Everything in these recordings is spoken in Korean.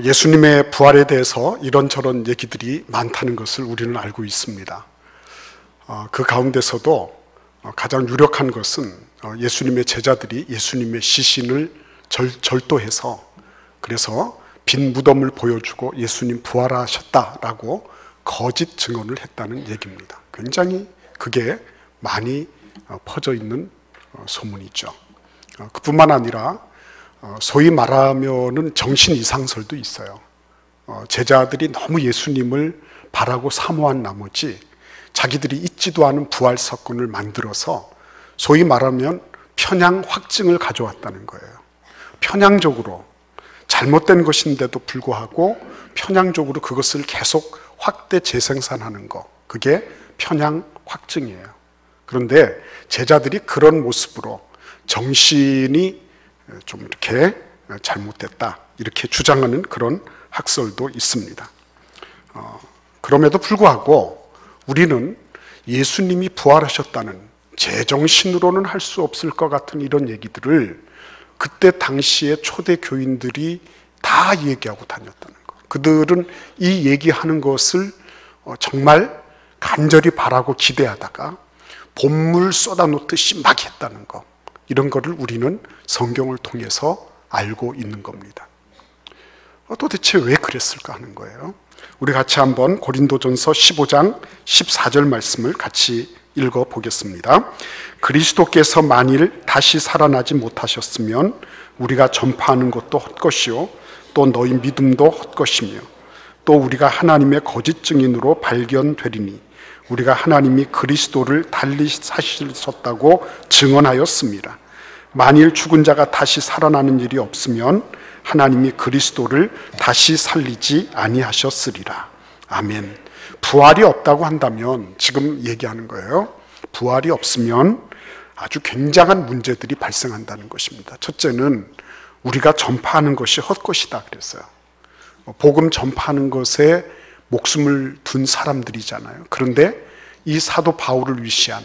예수님의 부활에 대해서 이런저런 얘기들이 많다는 것을 우리는 알고 있습니다. 그 가운데서도 가장 유력한 것은 예수님의 제자들이 예수님의 시신을 절도해서, 그래서 빈 무덤을 보여주고 예수님 부활하셨다라고 거짓 증언을 했다는 얘기입니다. 굉장히 그게 많이 퍼져 있는 소문이죠. 그뿐만 아니라 소위 말하면은 정신 이상설도 있어요. 제자들이 너무 예수님을 바라고 사모한 나머지 자기들이 있지도 않은 부활 사건을 만들어서 소위 말하면 편향 확증을 가져왔다는 거예요. 편향적으로 잘못된 것인데도 불구하고 편향적으로 그것을 계속 확대 재생산하는 거, 그게 편향 확증이에요. 그런데 제자들이 그런 모습으로 정신이 좀 이렇게 잘못됐다, 이렇게 주장하는 그런 학설도 있습니다. 그럼에도 불구하고 우리는 예수님이 부활하셨다는 제정신으로는 할 수 없을 것 같은 이런 얘기들을 그때 당시에 초대 교인들이 다 얘기하고 다녔다는 것. 그들은 이 얘기하는 것을 정말 간절히 바라고 기대하다가 본물 쏟아놓듯이 막 했다는 것. 이런 거를 우리는 성경을 통해서 알고 있는 겁니다. 도대체 왜 그랬을까 하는 거예요. 우리 같이 한번 고린도전서 15장 14절 말씀을 같이 읽어보겠습니다. 그리스도께서 만일 다시 살아나지 못하셨으면 우리가 전파하는 것도 헛것이요 또 너희 믿음도 헛것이며 또 우리가 하나님의 거짓 증인으로 발견되리니 우리가 하나님이 그리스도를 달리 사시셨다고 증언하였습니다. 만일 죽은 자가 다시 살아나는 일이 없으면 하나님이 그리스도를 다시 살리지 아니하셨으리라. 아멘. 부활이 없다고 한다면 지금 얘기하는 거예요. 부활이 없으면 아주 굉장한 문제들이 발생한다는 것입니다. 첫째는 우리가 전파하는 것이 헛것이다 그랬어요. 복음 전파하는 것에 목숨을 둔 사람들이잖아요. 그런데 이 사도 바울을 위시한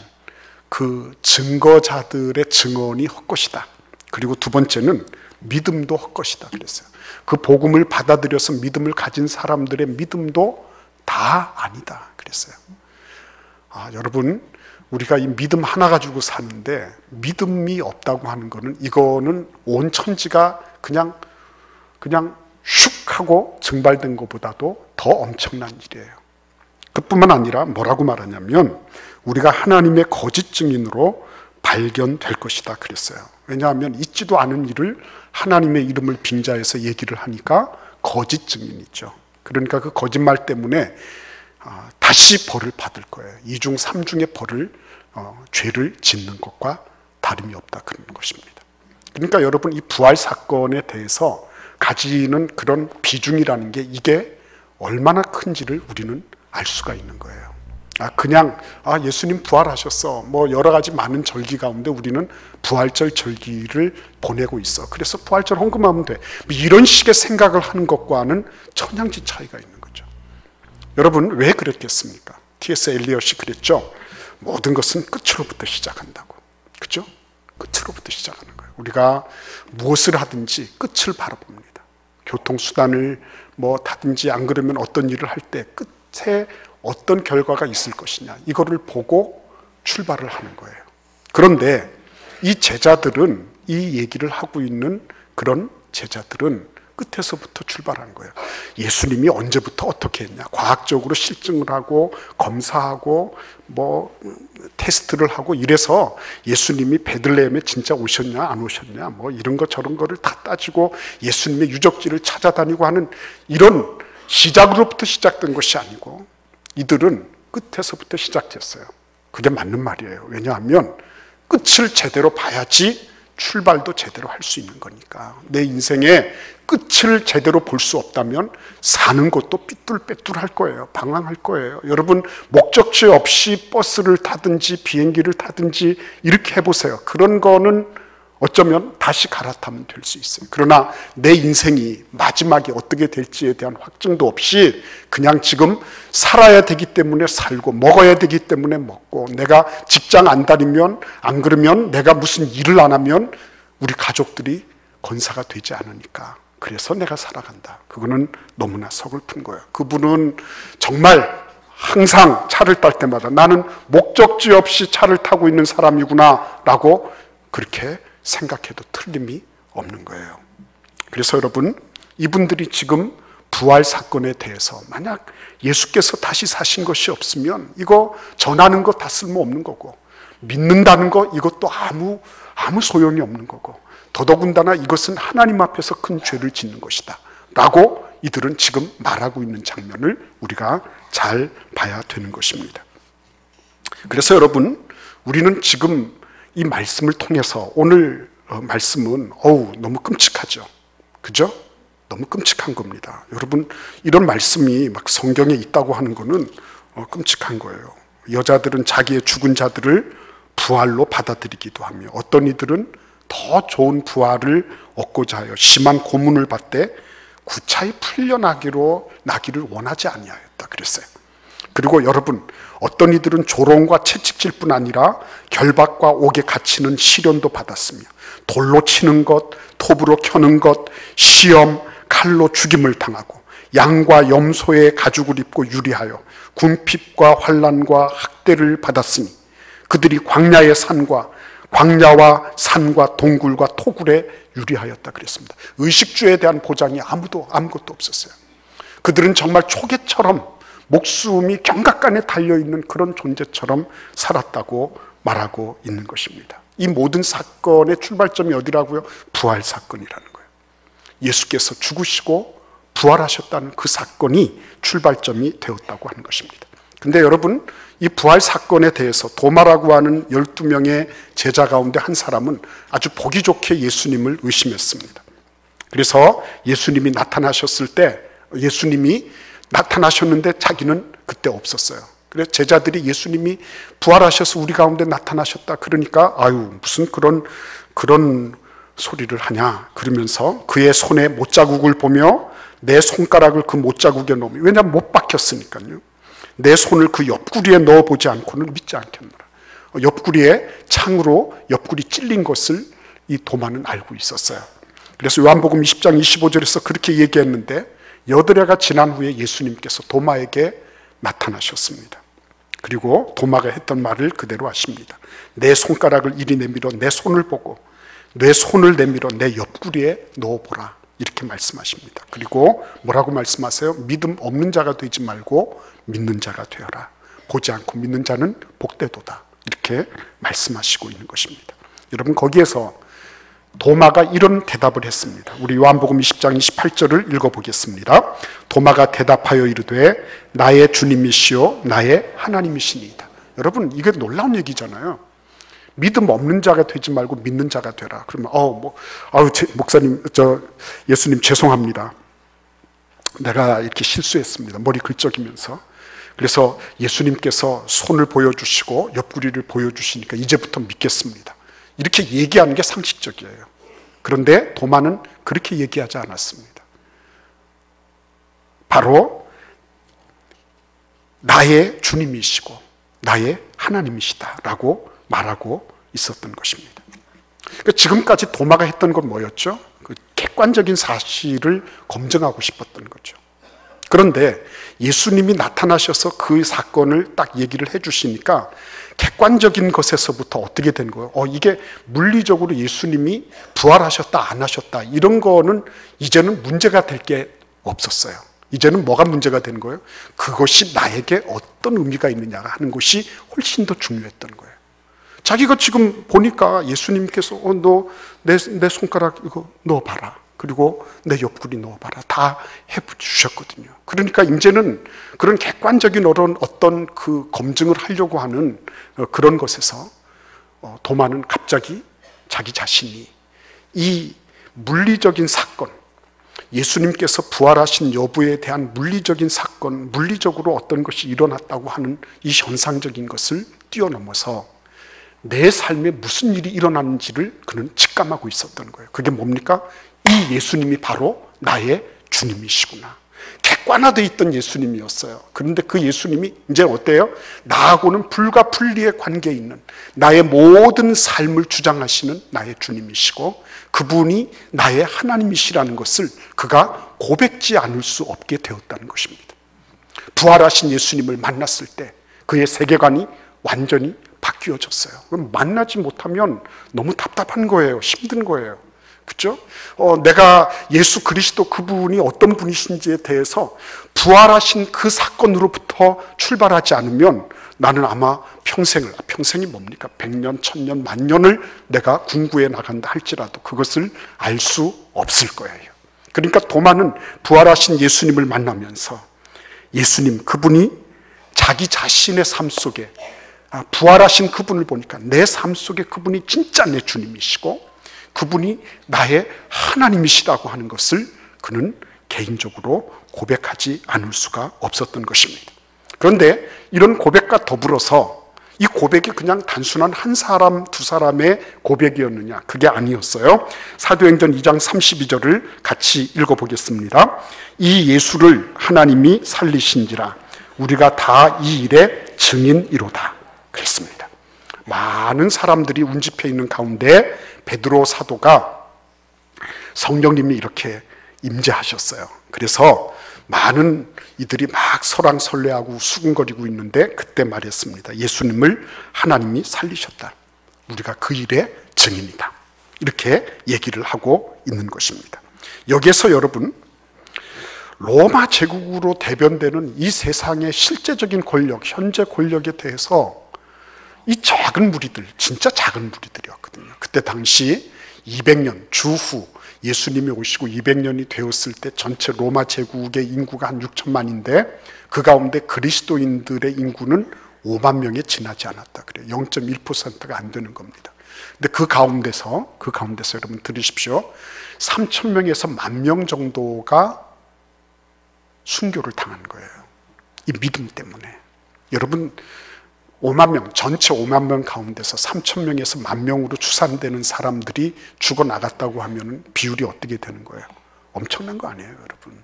그 증거자들의 증언이 헛것이다. 그리고 두 번째는 믿음도 헛것이다 그랬어요. 그 복음을 받아들여서 믿음을 가진 사람들의 믿음도 다 아니다 그랬어요. 여러분, 우리가 이 믿음 하나 가지고 사는데 믿음이 없다고 하는 거는, 이거는 온 천지가 그냥 슉 하고 증발된 것보다도 더 엄청난 일이에요. 그뿐만 아니라 뭐라고 말하냐면 우리가 하나님의 거짓 증인으로 발견될 것이다 그랬어요. 왜냐하면 있지도 않은 일을 하나님의 이름을 빙자해서 얘기를 하니까 거짓 증인이죠. 그러니까 그 거짓말 때문에 다시 벌을 받을 거예요. 2중 3중의 벌을, 죄를 짓는 것과 다름이 없다 그런 것입니다. 그러니까 여러분, 이 부활 사건에 대해서 가지는 그런 비중이라는 게 이게 얼마나 큰지를 우리는 알 수가 있는 거예요. 그냥 예수님 부활하셨어, 뭐 여러 가지 많은 절기 가운데 우리는 부활절 절기를 보내고 있어, 그래서 부활절 헌금하면 돼, 이런 식의 생각을 하는 것과는 천양지 차이가 있는 거죠. 여러분, 왜 그랬겠습니까? T.S. 엘리엇이 그랬죠. 모든 것은 끝으로부터 시작한다고. 그렇죠? 끝으로부터 시작하는 거예요. 우리가 무엇을 하든지 끝을 바라봅니다. 교통수단을 뭐 타든지, 안 그러면 어떤 일을 할 때 끝에 어떤 결과가 있을 것이냐, 이거를 보고 출발을 하는 거예요. 그런데 이 제자들은, 이 얘기를 하고 있는 그런 제자들은 끝에서부터 출발하는 거예요. 예수님이 언제부터 어떻게 했냐, 과학적으로 실증을 하고 검사하고 뭐 테스트를 하고 이래서 예수님이 베들레헴에 진짜 오셨냐 안 오셨냐, 뭐 이런 거 저런 거를 다 따지고 예수님의 유적지를 찾아다니고 하는 이런 시작으로부터 시작된 것이 아니고 이들은 끝에서부터 시작됐어요. 그게 맞는 말이에요. 왜냐하면 끝을 제대로 봐야지 출발도 제대로 할 수 있는 거니까. 내 인생의 끝을 제대로 볼 수 없다면 사는 것도 삐뚤빼뚤할 거예요. 방황할 거예요. 여러분, 목적지 없이 버스를 타든지 비행기를 타든지 이렇게 해보세요. 그런 거는 어쩌면 다시 갈아타면 될 수 있어요. 그러나 내 인생이 마지막에 어떻게 될지에 대한 확증도 없이 그냥 지금 살아야 되기 때문에 살고, 먹어야 되기 때문에 먹고, 내가 직장 안 다니면, 안 그러면 내가 무슨 일을 안 하면 우리 가족들이 건사가 되지 않으니까 그래서 내가 살아간다. 그거는 너무나 서글픈 거예요. 그분은 정말 항상 차를 딸 때마다 나는 목적지 없이 차를 타고 있는 사람이구나 라고 그렇게 생각해도 틀림이 없는 거예요. 그래서 여러분, 이분들이 지금 부활 사건에 대해서 만약 예수께서 다시 사신 것이 없으면 이거 전하는 거 다 쓸모없는 거고, 믿는다는 거 이것도 아무 소용이 없는 거고, 더더군다나 이것은 하나님 앞에서 큰 죄를 짓는 것이다 라고 이들은 지금 말하고 있는 장면을 우리가 잘 봐야 되는 것입니다. 그래서 여러분, 우리는 지금 이 말씀을 통해서 오늘 말씀은 너무 끔찍하죠. 그죠? 너무 끔찍한 겁니다. 여러분, 이런 말씀이 막 성경에 있다고 하는 거는 끔찍한 거예요. 여자들은 자기의 죽은 자들을 부활로 받아들이기도 하며, 어떤 이들은 더 좋은 부활을 얻고자 하여 심한 고문을 받되 구차히 풀려나기를 원하지 아니하였다 그랬어요. 그리고 여러분, 어떤 이들은 조롱과 채찍질 뿐 아니라 결박과 옥에 갇히는 시련도 받았으며, 돌로 치는 것, 톱으로 켜는 것, 시험, 칼로 죽임을 당하고, 양과 염소의 가죽을 입고 유리하여 궁핍과 환난과 학대를 받았으니 그들이 광야와 산과 동굴과 토굴에 유리하였다 그랬습니다. 의식주에 대한 보장이 아무것도 없었어요. 그들은 정말 초계처럼 목숨이 경각간에 달려있는 그런 존재처럼 살았다고 말하고 있는 것입니다. 이 모든 사건의 출발점이 어디라고요? 부활 사건이라는 거예요. 예수께서 죽으시고 부활하셨다는 그 사건이 출발점이 되었다고 하는 것입니다. 근데 여러분, 이 부활 사건에 대해서 도마라고 하는 12명의 제자 가운데 한 사람은 아주 보기 좋게 예수님을 의심했습니다. 그래서 예수님이 나타나셨는데 자기는 그때 없었어요. 그래서 제자들이 예수님이 부활하셔서 우리 가운데 나타나셨다 그러니까 무슨 그런 소리를 하냐 그러면서 그의 손에 못자국을 보며 내 손가락을 그 못자국에 넣으며, 왜냐하면 못 박혔으니까요, 내 손을 그 옆구리에 넣어보지 않고는 믿지 않겠노라. 옆구리에 창으로 옆구리 찔린 것을 이 도마는 알고 있었어요. 그래서 요한복음 20장 25절에서 그렇게 얘기했는데, 여드레가 지난 후에 예수님께서 도마에게 나타나셨습니다. 그리고 도마가 했던 말을 그대로 하십니다. 내 손가락을 이리 내밀어 내 손을 보고 내 손을 내밀어 내 옆구리에 넣어보라, 이렇게 말씀하십니다. 그리고 뭐라고 말씀하세요? 믿음 없는 자가 되지 말고 믿는 자가 되어라. 보지 않고 믿는 자는 복되도다, 이렇게 말씀하시고 있는 것입니다. 여러분, 거기에서 도마가 이런 대답을 했습니다. 우리 요한복음 20장 28절을 읽어보겠습니다. 도마가 대답하여 이르되 나의 주님이시요 나의 하나님이시니이다. 여러분, 이게 놀라운 얘기잖아요. 믿음 없는 자가 되지 말고 믿는 자가 되라. 그러면 목사님, 예수님 죄송합니다. 내가 이렇게 실수했습니다. 머리 긁적이면서. 그래서 예수님께서 손을 보여주시고 옆구리를 보여주시니까 이제부터 믿겠습니다, 이렇게 얘기하는 게 상식적이에요. 그런데 도마는 그렇게 얘기하지 않았습니다. 바로 나의 주님이시고 나의 하나님이시다라고 말하고 있었던 것입니다. 그러니까 지금까지 도마가 했던 건 뭐였죠? 그 객관적인 사실을 검증하고 싶었던 거죠. 그런데 예수님이 나타나셔서 그 사건을 딱 얘기를 해주시니까 객관적인 것에서부터 어떻게 된 거예요? 이게 물리적으로 예수님이 부활하셨다 안 하셨다 이런 거는 이제는 문제가 될 게 없었어요. 이제는 뭐가 문제가 되는 거예요? 그것이 나에게 어떤 의미가 있느냐 하는 것이 훨씬 더 중요했던 거예요. 자기가 지금 보니까 예수님께서 너 내 손가락 이거 넣어봐라, 그리고 내 옆구리 넣어봐라, 다 해주셨거든요. 그러니까 이제는 그런 객관적인 어떤 그 검증을 하려고 하는 그런 것에서 도마는 갑자기 자기 자신이 이 물리적인 사건, 예수님께서 부활하신 여부에 대한 물리적인 사건, 물리적으로 어떤 것이 일어났다고 하는 이 현상적인 것을 뛰어넘어서 내 삶에 무슨 일이 일어났는지를 그는 직감하고 있었던 거예요. 그게 뭡니까? 이 예수님이 바로 나의 주님이시구나. 객관화되어 있던 예수님이었어요. 그런데 그 예수님이 이제 어때요? 나하고는 불가분리의 관계에 있는 나의 모든 삶을 주장하시는 나의 주님이시고 그분이 나의 하나님이시라는 것을 그가 고백지 않을 수 없게 되었다는 것입니다. 부활하신 예수님을 만났을 때 그의 세계관이 완전히 바뀌어졌어요. 그럼 만나지 못하면 너무 답답한 거예요. 힘든 거예요. 그렇죠? 내가 예수 그리스도 그분이 어떤 분이신지에 대해서 부활하신 그 사건으로부터 출발하지 않으면 나는 아마 평생이 뭡니까? 100년, 1000년, 만년을 내가 궁구해 나간다 할지라도 그것을 알 수 없을 거예요. 그러니까 도마는 부활하신 예수님을 만나면서 예수님 그분이 자기 자신의 삶 속에 부활하신 그분을 보니까 내 삶 속에 그분이 진짜 내 주님이시고 그분이 나의 하나님이시라고 하는 것을 그는 개인적으로 고백하지 않을 수가 없었던 것입니다. 그런데 이런 고백과 더불어서 이 고백이 그냥 단순한 한 사람, 두 사람의 고백이었느냐? 그게 아니었어요. 사도행전 2장 32절을 같이 읽어보겠습니다. 이 예수를 하나님이 살리신지라 우리가 다 이 일의 증인이로다 그랬습니다. 많은 사람들이 운집해 있는 가운데 베드로 사도가 성령님이 이렇게 임재하셨어요. 그래서 많은 이들이 막 설왕설래하고 수군거리고 있는데 그때 말했습니다. 예수님을 하나님이 살리셨다. 우리가 그 일의 증인이다. 이렇게 얘기를 하고 있는 것입니다. 여기에서 여러분 로마 제국으로 대변되는 이 세상의 실제적인 권력, 현재 권력에 대해서 이 작은 무리들, 진짜 작은 무리들이었거든요. 그때 당시 200년 주후 예수님이 오시고 200년이 되었을 때 전체 로마 제국의 인구가 한 6천만인데 그 가운데 그리스도인들의 인구는 5만 명에 지나지 않았다 그래요. 0.1%가 안 되는 겁니다. 근데 그 가운데서 여러분 들으십시오. 3천 명에서 1만 명 정도가 순교를 당한 거예요. 이 믿음 때문에. 여러분 5만 명, 전체 5만 명 가운데서 3천 명에서 1만 명으로 추산되는 사람들이 죽어나갔다고 하면 비율이 어떻게 되는 거예요? 엄청난 거 아니에요, 여러분?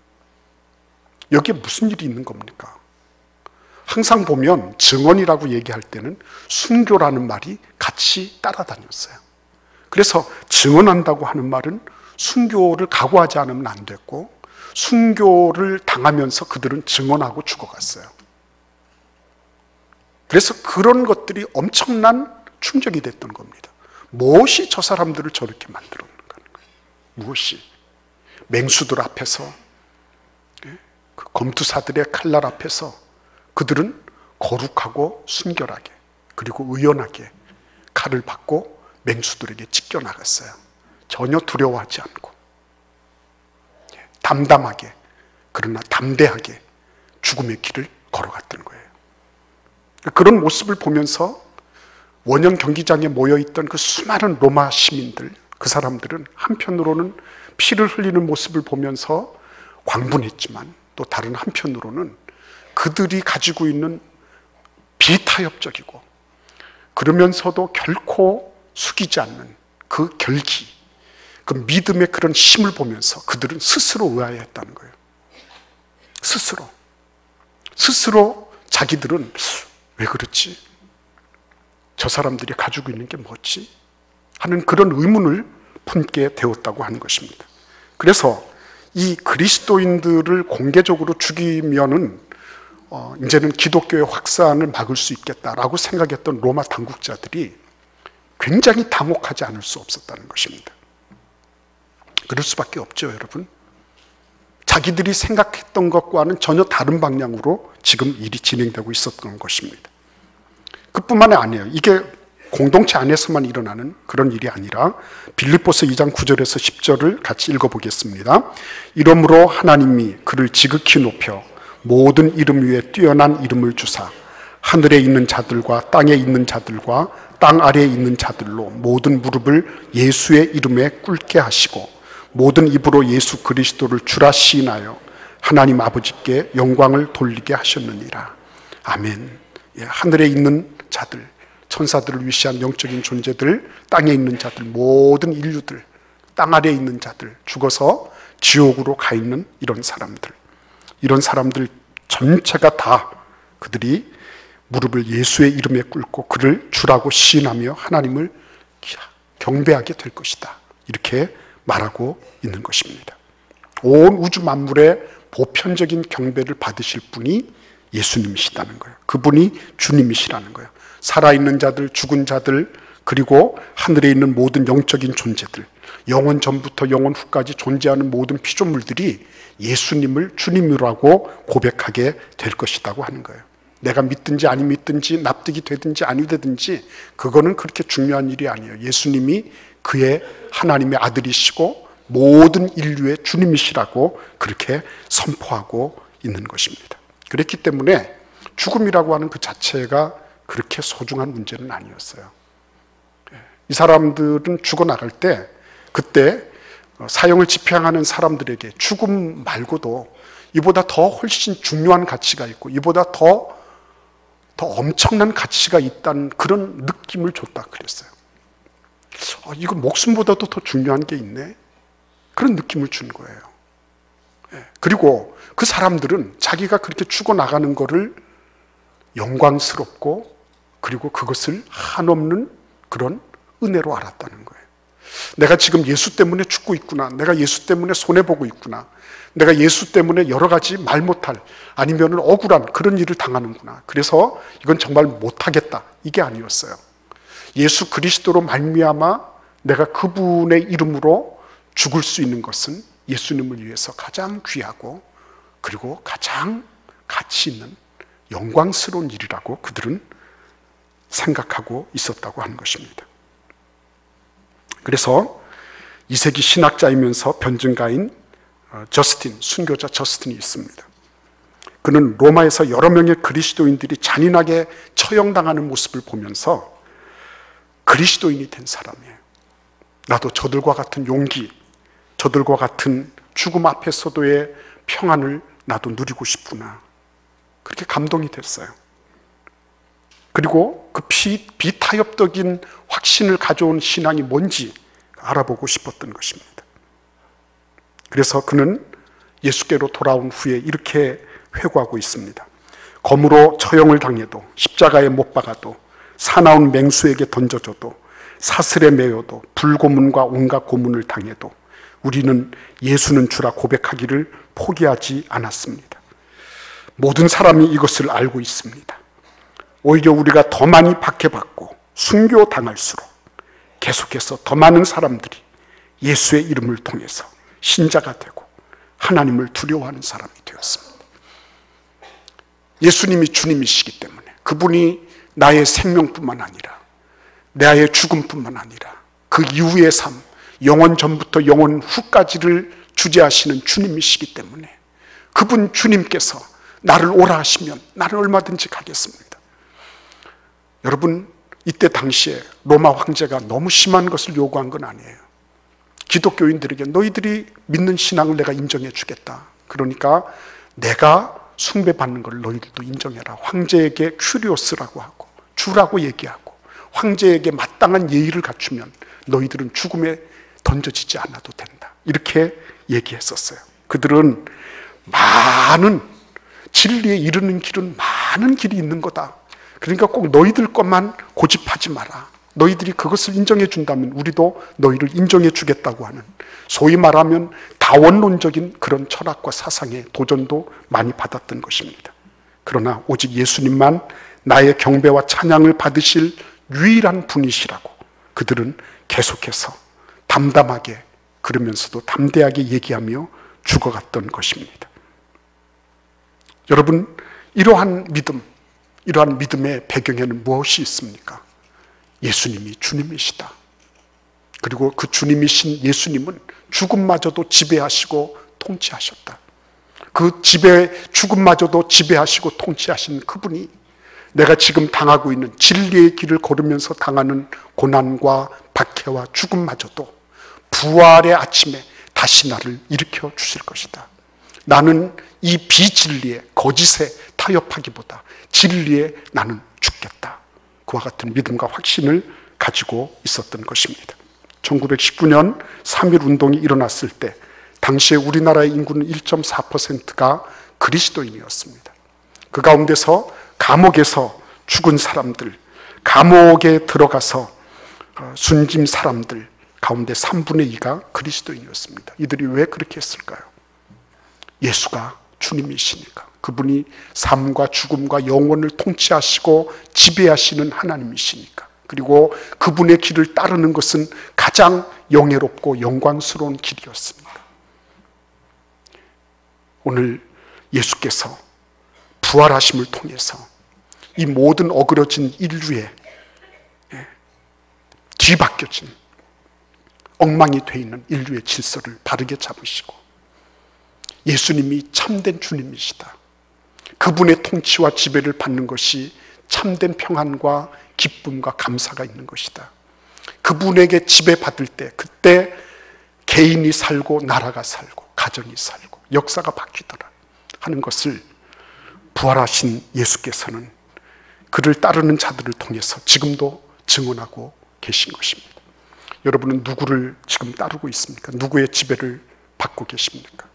여기에 무슨 일이 있는 겁니까? 항상 보면 증언이라고 얘기할 때는 순교라는 말이 같이 따라다녔어요. 그래서 증언한다고 하는 말은 순교를 각오하지 않으면 안 됐고 순교를 당하면서 그들은 증언하고 죽어갔어요. 그래서 그런 것들이 엄청난 충격이 됐던 겁니다. 무엇이 저 사람들을 저렇게 만들었는가 하는 거예요. 무엇이? 맹수들 앞에서, 그 검투사들의 칼날 앞에서 그들은 거룩하고 순결하게 그리고 의연하게 칼을 받고 맹수들에게 찢겨나갔어요. 전혀 두려워하지 않고 담담하게 그러나 담대하게 죽음의 길을 걸어갔던 거예요. 그런 모습을 보면서 원형 경기장에 모여있던 그 수많은 로마 시민들, 그 사람들은 한편으로는 피를 흘리는 모습을 보면서 광분했지만 또 다른 한편으로는 그들이 가지고 있는 비타협적이고 그러면서도 결코 숙이지 않는 그 결기, 그 믿음의 그런 힘을 보면서 그들은 스스로 의아해했다는 거예요. 스스로 자기들은 왜 그렇지? 저 사람들이 가지고 있는 게 뭐지? 하는 그런 의문을 품게 되었다고 하는 것입니다. 그래서 이 그리스도인들을 공개적으로 죽이면은 이제는 기독교의 확산을 막을 수 있겠다라고 생각했던 로마 당국자들이 굉장히 당혹하지 않을 수 없었다는 것입니다. 그럴 수밖에 없죠, 여러분. 자기들이 생각했던 것과는 전혀 다른 방향으로 지금 일이 진행되고 있었던 것입니다. 그뿐만이 아니에요. 이게 공동체 안에서만 일어나는 그런 일이 아니라 빌립보서 2장 9절에서 10절을 같이 읽어보겠습니다. 이러므로 하나님이 그를 지극히 높여 모든 이름 위에 뛰어난 이름을 주사 하늘에 있는 자들과 땅에 있는 자들과 땅 아래에 있는 자들로 모든 무릎을 예수의 이름에 꿇게 하시고 모든 입으로 예수 그리스도를 주라 시인하여 하나님 아버지께 영광을 돌리게 하셨느니라. 아멘. 하늘에 있는 자들, 천사들을 위시한 영적인 존재들, 땅에 있는 자들, 모든 인류들, 땅 아래에 있는 자들, 죽어서 지옥으로 가 있는 이런 사람들, 이런 사람들 전체가 다 그들이 무릎을 예수의 이름에 꿇고 그를 주라고 시인하며 하나님을 경배하게 될 것이다. 이렇게 말하고 있는 것입니다. 온 우주 만물의 보편적인 경배를 받으실 분이 예수님이시다는 거예요. 그분이 주님이시라는 거예요. 살아있는 자들, 죽은 자들, 그리고 하늘에 있는 모든 영적인 존재들, 영원 전부터 영원 후까지 존재하는 모든 피조물들이 예수님을 주님이라고 고백하게 될 것이라고 하는 거예요. 내가 믿든지 아니 믿든지 납득이 되든지 아니 되든지 그거는 그렇게 중요한 일이 아니에요. 예수님이 그의 하나님의 아들이시고 모든 인류의 주님이시라고 그렇게 선포하고 있는 것입니다. 그렇기 때문에 죽음이라고 하는 그 자체가 그렇게 소중한 문제는 아니었어요. 이 사람들은 죽어나갈 때 그때 사형을 집행하는 사람들에게 죽음 말고도 이보다 더 훨씬 중요한 가치가 있고 이보다 더 엄청난 가치가 있다는 그런 느낌을 줬다 그랬어요. 이거 목숨보다도 더 중요한 게 있네. 그런 느낌을 준 거예요. 그리고 그 사람들은 자기가 그렇게 죽어나가는 거를 영광스럽고 그리고 그것을 한없는 그런 은혜로 알았다는 거예요. 내가 지금 예수 때문에 죽고 있구나. 내가 예수 때문에 손해보고 있구나. 내가 예수 때문에 여러 가지 말 못할 아니면 억울한 그런 일을 당하는구나. 그래서 이건 정말 못하겠다. 이게 아니었어요. 예수 그리스도로 말미암아 내가 그분의 이름으로 죽을 수 있는 것은 예수님을 위해서 가장 귀하고 그리고 가장 가치 있는 영광스러운 일이라고 그들은 생각하고 있었다고 하는 것입니다. 그래서 2세기 신학자이면서 변증가인 저스틴, 순교자 저스틴이 있습니다. 그는 로마에서 여러 명의 그리스도인들이 잔인하게 처형당하는 모습을 보면서 그리스도인이 된 사람이에요. 나도 저들과 같은 용기, 저들과 같은 죽음 앞에서도의 평안을 나도 누리고 싶구나. 그렇게 감동이 됐어요. 그리고 그 비타협적인 확신을 가져온 신앙이 뭔지 알아보고 싶었던 것입니다. 그래서 그는 예수께로 돌아온 후에 이렇게 회고하고 있습니다. 검으로 처형을 당해도 십자가에 못 박아도 사나운 맹수에게 던져줘도 사슬에 매여도 불고문과 온갖 고문을 당해도 우리는 예수는 주라 고백하기를 포기하지 않았습니다. 모든 사람이 이것을 알고 있습니다. 오히려 우리가 더 많이 박해받고 순교당할수록 계속해서 더 많은 사람들이 예수의 이름을 통해서 신자가 되고 하나님을 두려워하는 사람이 되었습니다. 예수님이 주님이시기 때문에 그분이 나의 생명뿐만 아니라 나의 죽음뿐만 아니라 그 이후의 삶, 영원 전부터 영원 후까지를 주재하시는 주님이시기 때문에 그분 주님께서 나를 오라 하시면 나는 얼마든지 가겠습니다. 여러분, 이때 당시에 로마 황제가 너무 심한 것을 요구한 건 아니에요. 기독교인들에게 너희들이 믿는 신앙을 내가 인정해 주겠다. 그러니까 내가 숭배받는 걸 너희들도 인정해라. 황제에게 큐리오스라고 하고 주라고 얘기하고 황제에게 마땅한 예의를 갖추면 너희들은 죽음에 던져지지 않아도 된다. 이렇게 얘기했었어요. 그들은 많은 진리에 이르는 길은 많은 길이 있는 거다. 그러니까 꼭 너희들 것만 고집하지 마라. 너희들이 그것을 인정해 준다면 우리도 너희를 인정해 주겠다고 하는, 소위 말하면 다원론적인 그런 철학과 사상의 도전도 많이 받았던 것입니다. 그러나 오직 예수님만 나의 경배와 찬양을 받으실 유일한 분이시라고 그들은 계속해서 담담하게, 그러면서도 담대하게 얘기하며 죽어갔던 것입니다. 여러분, 이러한 믿음의 배경에는 무엇이 있습니까? 예수님이 주님이시다. 그리고 그 주님이신 예수님은 죽음마저도 지배하시고 통치하셨다. 그 죽음마저도 지배하시고 통치하신 그분이 내가 지금 당하고 있는 진리의 길을 걸으면서 당하는 고난과 박해와 죽음마저도 부활의 아침에 다시 나를 일으켜 주실 것이다. 나는 이 비진리에, 거짓에 타협하기보다 진리에 나는 죽겠다. 그와 같은 믿음과 확신을 가지고 있었던 것입니다. 1919년 3.1 운동이 일어났을 때 당시에 우리나라의 인구는 1.4%가 그리스도인이었습니다. 그 가운데서 감옥에서 죽은 사람들, 감옥에 들어가서 숨진 사람들 가운데 3분의 2가 그리스도인이었습니다. 이들이 왜 그렇게 했을까요? 예수가 주님이시니까. 그분이 삶과 죽음과 영혼을 통치하시고 지배하시는 하나님이시니까. 그리고 그분의 길을 따르는 것은 가장 영예롭고 영광스러운 길이었습니다. 오늘 예수께서 부활하심을 통해서 이 모든 어그러진 인류의 뒤바뀌어진 엉망이 되어 있는 인류의 질서를 바르게 잡으시고, 예수님이 참된 주님이시다, 그분의 통치와 지배를 받는 것이 참된 평안과 기쁨과 감사가 있는 것이다, 그분에게 지배받을 때 그때 개인이 살고 나라가 살고 가정이 살고 역사가 바뀌더라 하는 것을 부활하신 예수께서는 그를 따르는 자들을 통해서 지금도 증언하고 계신 것입니다. 여러분은 누구를 지금 따르고 있습니까? 누구의 지배를 받고 계십니까?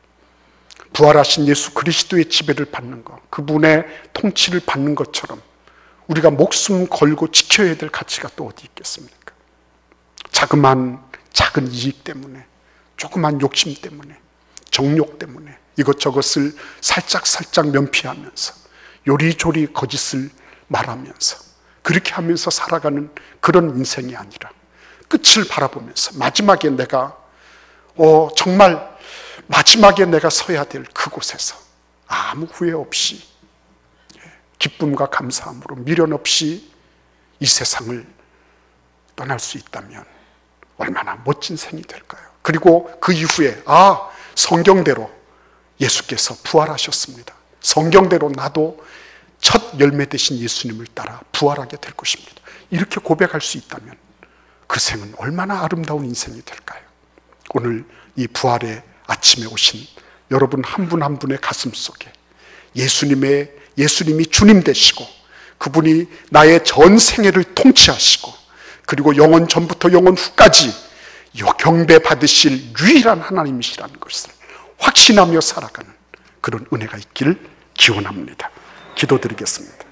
부활하신 예수 그리스도의 지배를 받는 것, 그분의 통치를 받는 것처럼 우리가 목숨 걸고 지켜야 될 가치가 또 어디 있겠습니까? 자그마한 작은 이익 때문에, 조그만 욕심 때문에, 정욕 때문에 이것저것을 살짝 면피하면서 요리조리 거짓을 말하면서 그렇게 하면서 살아가는 그런 인생이 아니라, 끝을 바라보면서 마지막에 내가 정말 마지막에 내가 서야 될 그곳에서 아무 후회 없이 기쁨과 감사함으로 미련 없이 이 세상을 떠날 수 있다면 얼마나 멋진 생이 될까요? 그리고 그 이후에 성경대로 예수께서 부활하셨습니다. 성경대로 나도 첫 열매 되신 예수님을 따라 부활하게 될 것입니다. 이렇게 고백할 수 있다면 그 생은 얼마나 아름다운 인생이 될까요? 오늘 이 부활의 아침에 오신 여러분 한 분 한 분의 가슴 속에 예수님이 주님 되시고, 그분이 나의 전 생애를 통치하시고, 그리고 영원 전부터 영원 후까지 경배받으실 유일한 하나님이시라는 것을 확신하며 살아가는 그런 은혜가 있기를 기원합니다. 기도드리겠습니다.